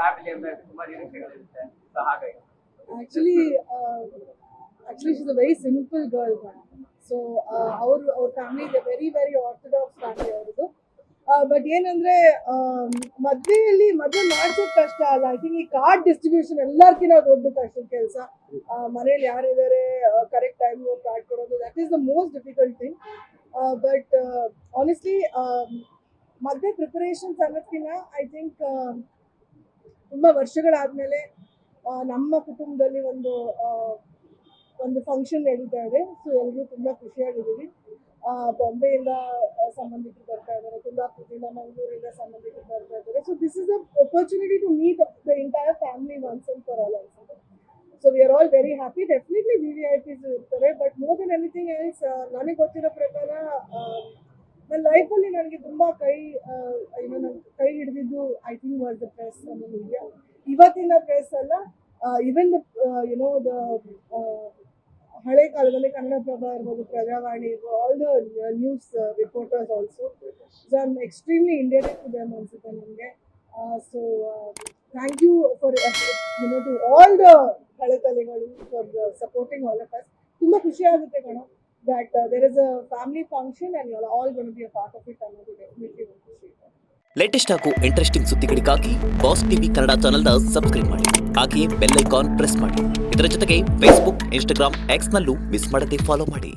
Family ಅಂದ್ರೆ ತುಂಬಾ ನಿರೀಕ್ಷೆಗಳಿರುತ್ತೆ so ಹಾಗಾಗಿ Actually, she's a very simple girl. So, our family is a very, very orthodox family. But ಏನಂದ್ರೆ ಮದ್ವೆ ಮಾಡ್ಸೋದ್ ಕಷ್ಟ ಅಲ್ಲ. ಐ ಥಿಂಕ್ ಈ ಕಾರ್ಡ್ ಡಿಸ್ಟ್ರಿಬ್ಯೂಷನ್ ಎಲ್ಲರಿಗಿಂತ ದೊಡ್ಡ ಕಷ್ಟದ ಕೆಲಸ. ಮನೇಲಿ ಯಾರಿದ್ದಾರೆ ಕರೆಕ್ಟ್ ಟೈಮ್ ಕಾರ್ಡ್ ಕೊಡೋದು, that is the most difficult thing. But honestly ಮದ್ವೆ ಪ್ರಿಪರೇಷನ್ಸ್ ಅನ್ನೋದಕ್ಕಿಂತ ಐ ಥಿಂಕ್ ತುಂಬಾ ವರ್ಷಗಳಾದ್ಮೇಲೆ ನಮ್ಮ ಕುಟುಂಬದಲ್ಲಿ ಒಂದು ಫಂಕ್ಷನ್ ನಡೀತಾ ಇದೆ. ಸೊ ಎಲ್ಲರೂ ತುಂಬಾ ಖುಷಿಯಾಗಿದ್ದೀವಿ. ಬಾಂಬೆಯಿಂದ ಸಂಬಂಧಿಕರು ಬರ್ತಾ ಇದ್ದಾರೆ, ಕುಂದಾಪುರದಿಂದ, ಮಂಗಳೂರಿಂದ ಸಂಬಂಧಿಕರು ಬರ್ತಾ ಇದ್ದಾರೆ. So this is a opportunity to meet the entire family once and for all also. So we are all very happy. Definitely VVIPs ಇರ್ತಾರೆ, but more than anything else ನನಗೆ ಗೊತ್ತಿರೋ ಪ್ರಕಾರ ನನ್ನ ಲೈಫಲ್ಲಿ ನನಗೆ ತುಂಬ ಕೈ ಹಿಡಿದಿದ್ದು I think was the press and media. ಇವತ್ತಿನ ಪ್ರೆಸ್ ಅಲ್ಲ, ಇವನ್ ದ ಹಳೆ ಕಾಲದಲ್ಲಿ ಕನ್ನಡಪ್ರಭ ಇರ್ಬೋದು, ಪ್ರಜಾವಾಣಿ ಇರ್ಬೋದು, all the news reporters also. So I am extremely ಇಂಡಿಯೇಟೆಡ್ to them ಅನ್ಸುತ್ತೆ ನನಗೆ. So thank you for to all the ಹಳೆ ತಲೆಗಳು for supporting all of us. ತುಂಬ ಖುಷಿ ಆಗುತ್ತೆ ಕಣೋ that there is a family function and you're all going to be a part of it. ಅನ್ನೋದು definitely ಒಂದು ಖುಷಿ ಇದೆ. ಲೇಟೆಸ್ಟ್ ಹಾಗೂ ಇಂಟ್ರೆಸ್ಟಿಂಗ್ ಸುದ್ದಿಗಳಿಗಾಗಿ ಬಾಸ್ ಟಿವಿ ಕನ್ನಡ ಚಾನೆಲ್ನ ಸಬ್ಸ್ಕ್ರೈಬ್ ಮಾಡಿ, ಹಾಗೆಯೇ ಬೆಲ್ ಐಕಾನ್ ಪ್ರೆಸ್ ಮಾಡಿ. ಇದರ ಜೊತೆಗೆ ಫೇಸ್ಬುಕ್, ಇನ್ಸ್ಟಾಗ್ರಾಮ್, ಎಕ್ಸ್ನಲ್ಲೂ ಮಿಸ್ ಮಾಡದೆ ಫಾಲೋ ಮಾಡಿ.